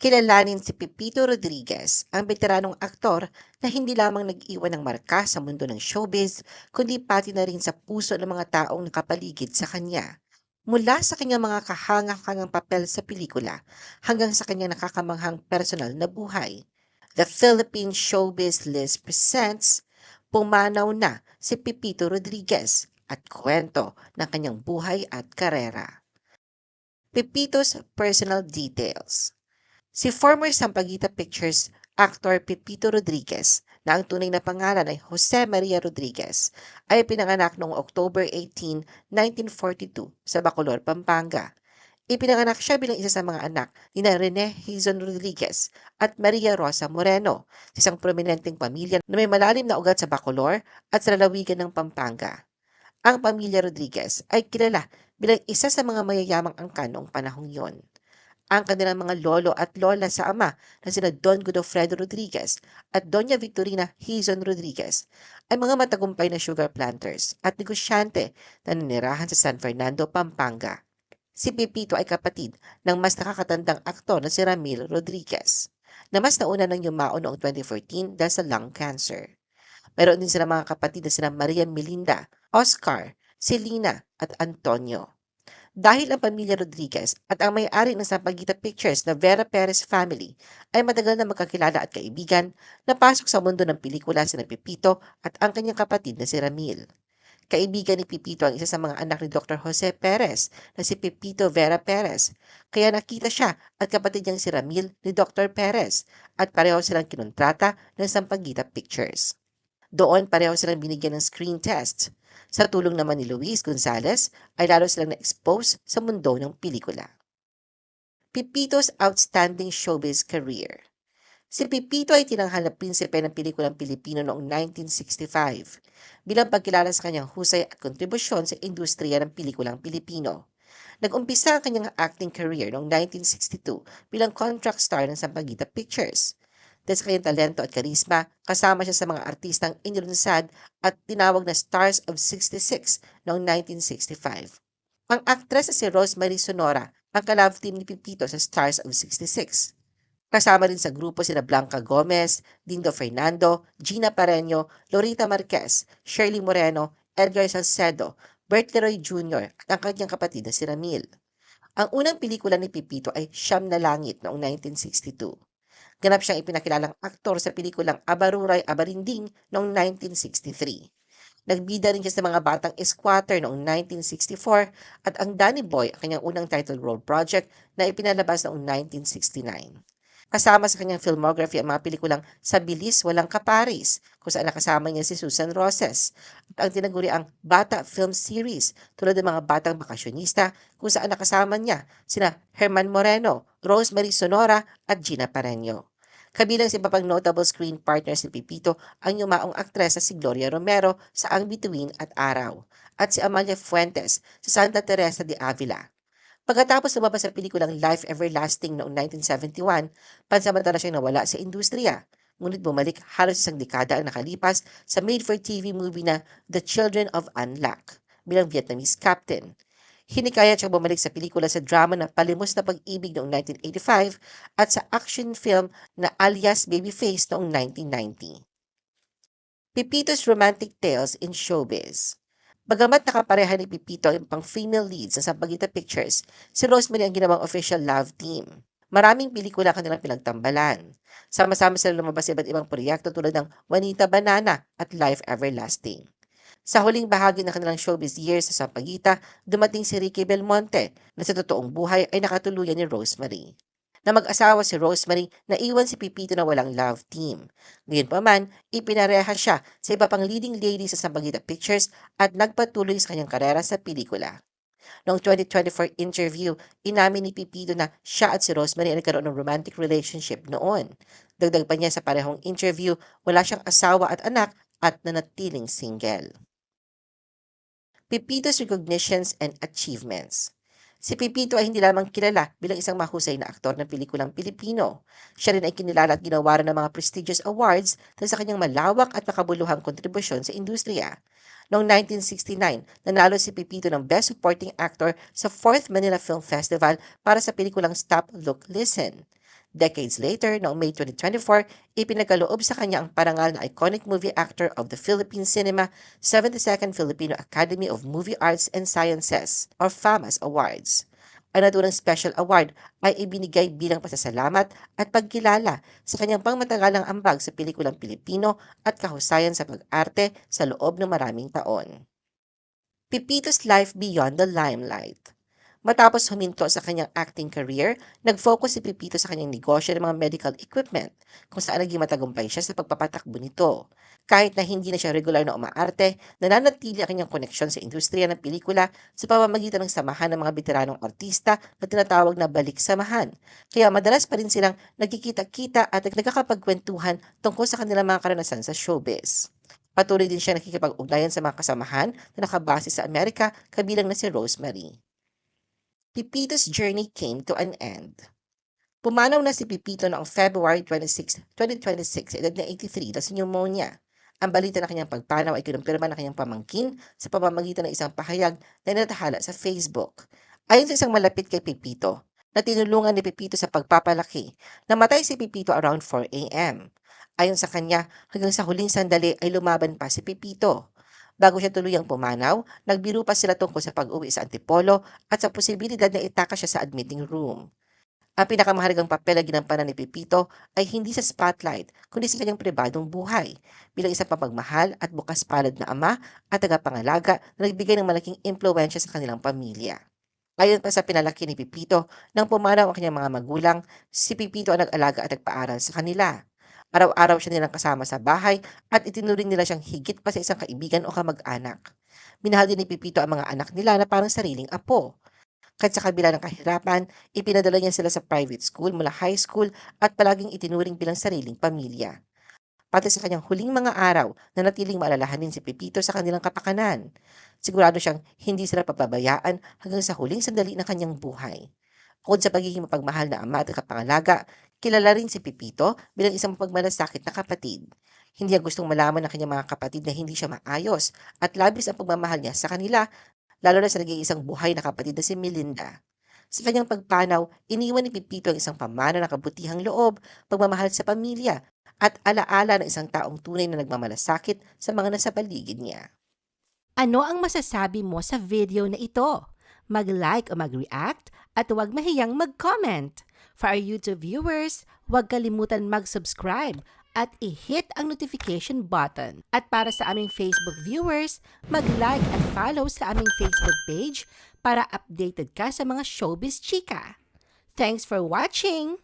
Kilalanin si Pepito Rodriguez, ang veteranong aktor na hindi lamang nag-iwan ng marka sa mundo ng showbiz, kundi pati na rin sa puso ng mga taong nakapaligid sa kanya. Mula sa kanyang mga kahanga-hangang papel sa pelikula hanggang sa kanyang nakakamanghang personal na buhay. The Philippine Showbiz List presents Pumanaw na si Pepito Rodriguez at kwento ng kanyang buhay at karera. Pepito's Personal Details. Si former Sampaguita Pictures actor Pepito Rodriguez, na ang tunay na pangalan ay Jose Maria Rodriguez, ay pinanganak noong October 18, 1942 sa Bacolor, Pampanga. Ipinanganak siya bilang isa sa mga anak ni Rene Hizon Rodriguez at Maria Rosa Moreno, sa isang prominenteng pamilya na may malalim na ugat sa Bacolor at sa lalawigan ng Pampanga. Ang pamilya Rodriguez ay kilala bilang isa sa mga mayayamang angkan noong panahong yon. Ang kanilang mga lolo at lola sa ama na sina Don Godofredo Rodriguez at Doña Victorina Hizon Rodriguez ay mga matagumpay na sugar planters at negosyante na nanirahan sa San Fernando, Pampanga. Si Pepito ay kapatid ng mas nakakatandang aktor na si Ramil Rodriguez, na mas nauna ng yumao noong 2014 dahil sa lung cancer. Meron din sila mga kapatid na sina Maria Melinda, Oscar, Selena at Antonio. Dahil ang pamilya Rodriguez at ang may-ari ng Sampaguita Pictures na Vera Perez family ay matagal na magkakilala at kaibigan, napasok sa mundo ng pelikula sina Pepito at ang kanyang kapatid na si Ramil. Kaibigan ni Pepito ang isa sa mga anak ni Dr. Jose Perez na si Pepito Vera Perez, kaya nakita siya at kapatid niyang si Ramil ni Dr. Perez at pareho silang kinontrata ng Sampaguita Pictures. Doon pareho silang binigyan ng screen test. Sa tulong naman ni Luis Gonzalez ay lalo silang na-expose sa mundo ng pelikula. Pepito's Outstanding Showbiz Career. Si Pepito ay tinanghal na prinsipe ng pelikulang Pilipino noong 1965 bilang pagkilala sa kanyang husay at kontribusyon sa industriya ng pelikulang Pilipino. Nag-umpisa ang kanyang acting career noong 1962 bilang contract star ng Sampaguita Pictures. Dahil sa kanyang talento at karisma, kasama siya sa mga artistang inilunsad at tinawag na Stars of 66 noong 1965. Ang aktres na si Rosemary Sonora ang ka-love team ni Pepito sa Stars of 66. Kasama rin sa grupo sina Blanca Gomez, Dindo Fernando, Gina Pareño, Lorita Marquez, Shirley Moreno, Edgar Salcedo, Bert Leroy Jr. at ang kanyang kapatid na si Ramil. Ang unang pelikula ni Pepito ay Siyam na Langit noong 1962. Ganap siyang ipinakilalang aktor sa pelikulang Abaruray Abarinding noong 1963. Nagbida rin siya sa mga batang squatter noong 1964 at ang Danny Boy ang kanyang unang title role project na ipinalabas noong 1969. Kasama sa kanyang filmography ang mga pelikulang Sa Bilis Walang Kaparis, kung saan nakasama niya si Susan Roses, at ang tinaguriang Bata Film Series tulad ng mga Batang Bakasyonista, kung saan nakasama niya sina Herman Moreno, Rosemary Sonora at Gina Pareño. Kabilang sa iba pang notable screen partners ni Pepito ang yumaong aktres na si Gloria Romero sa Ang Bituin at Araw at si Amalia Fuentes sa Santa Teresa de Avila. Pagkatapos lumabas sa pelikulang Life Everlasting noong 1971, pansamantala siyang nawala sa industriya. Ngunit bumalik halos isang dekada ang nakalipas sa made-for-TV movie na The Children of Unlock bilang Vietnamese captain. Hinikayat siyang bumalik sa pelikula sa drama na Palimos na Pag-ibig noong 1985 at sa action film na Alias Babyface noong 1990. Pepito's Romantic Tales in Showbiz. Bagamat nakapareha ni Pepito ang pang-female leads sa Sampaguita Pictures, si Rosemary ang ginawang official love team. Maraming pelikula ang kanilang pinagtambalan. Sama-sama sila lumabas sa iba't ibang proyekto tulad ng Juanita Banana at Life Everlasting. Sa huling bahagi ng kanilang showbiz years sa Sampaguita, dumating si Ricky Belmonte na sa totoong buhay ay nakatuluyan ni Rosemary. Na mag-asawa si Rosemary, naiwan si Pepito na walang love team. Gayunpaman, ipinareha siya sa iba pang leading lady sa Sampaguita Pictures at nagpatuloy sa kanyang karera sa pelikula. Noong 2024 interview, inamin ni Pepito na siya at si Rosemary ay nagkaroon ng romantic relationship noon. Dagdag pa niya sa parehong interview, wala siyang asawa at anak at nanatiling single. Pepito's Recognitions and Achievements. Si Pepito ay hindi lamang kilala bilang isang mahusay na aktor ng pelikulang Pilipino. Siya rin ay kinilala at ginawaran ng mga prestigious awards dahil sa kanyang malawak at makabuluhang kontribusyon sa industriya. Noong 1969, nanalo si Pepito ng Best Supporting Actor sa 4th Manila Film Festival para sa pelikulang Stop, Look, Listen. Decades later, noong May 2024, ipinagkaloob sa kanya ang parangal na Iconic Movie Actor of the Philippine Cinema 72nd Filipino Academy of Movie Arts and Sciences or FAMAS Awards. Ang naturang special award ay ibinigay bilang pasasalamat at pagkilala sa kanyang pangmatagalang ambag sa pelikulang Pilipino at kahusayan sa pag-arte sa loob ng maraming taon. Pipito's Life Beyond the Limelight. Matapos huminto sa kanyang acting career, nag-focus si Pipito sa kanyang negosyo ng mga medical equipment, kung saan naging matagumpay siya sa pagpapatakbo nito. Kahit na hindi na siya regular na umaarte, nananatili ang kanyang koneksyon sa industriya ng pelikula sa pamamagitan ng samahan ng mga veteranong artista na tinatawag na balik samahan. Kaya madalas pa rin silang nagkikita-kita at nagkakapagkwentuhan tungkol sa kanilang mga karanasan sa showbiz. Patuloy din siya nakikipag-ugnayan sa mga kasamahan na nakabase sa Amerika, kabilang na si Rosemary. Pipito's journey came to an end. Pumanaw na si Pipito noong February 26, 2026 sa edad na 83 na sa pneumonia. Ang balita ng kanyang pagpanaw ay kinumpirma ng kanyang pamangkin sa pamamagitan ng isang pahayag na inatahala sa Facebook. Ayon sa isang malapit kay Pipito, na tinulungan ni Pipito sa pagpapalaki, namatay si Pipito around 4 a.m. Ayon sa kanya, hanggang sa huling sandali ay lumaban pa si Pipito. Bago siya tuluyang pumanaw, nagbiro pa sila tungkol sa pag-uwi sa Antipolo at sa posibilidad na itakas siya sa admitting room. Ang pinakamahalagang papel na ginampanan ni Pipito ay hindi sa spotlight, kundi sa kanyang pribadong buhay, bilang isang papagmahal at bukas palad na ama at tagapangalaga na nagbigay ng malaking impluensya sa kanilang pamilya. Ayon pa sa pinalaki ni Pipito, nang pumanaw ang kanyang mga magulang, si Pipito ang nag-alaga at nagpaaral sa kanila. Araw-araw siya nilang kasama sa bahay at itinuring nila siyang higit pa sa isang kaibigan o kamag-anak. Minahal din ni Pipito ang mga anak nila na parang sariling apo. Kahit sa kabila ng kahirapan, ipinadala niya sila sa private school mula high school at palaging itinuring bilang sariling pamilya. Pati sa kanyang huling mga araw, nanatiling maalalahanin si Pipito sa kanilang kapakanan. Sigurado siyang hindi sila pababayaan hanggang sa huling sandali ng kanyang buhay. Bukod sa pagiging mapagmahal na ama at kapangalaga, kilala rin si Pipito bilang isang mapagmalasakit na kapatid. Hindi niya gustong malaman ng kanyang mga kapatid na hindi siya maayos at labis ang pagmamahal niya sa kanila, lalo na sa nag-iisang buhay na kapatid na si Melinda. Sa kanyang pagpanaw, iniwan ni Pipito ang isang pamana ng kabutihang loob, pagmamahal sa pamilya, at alaala ng isang taong tunay na nagmamalasakit sa mga nasa paligid niya. Ano ang masasabi mo sa video na ito? Mag-like o mag-react at huwag mahiyang mag-comment. For our YouTube viewers, huwag kalimutan mag-subscribe at i-hit ang notification button. At para sa aming Facebook viewers, mag-like at follow sa aming Facebook page para updated ka sa mga showbiz chika. Thanks for watching!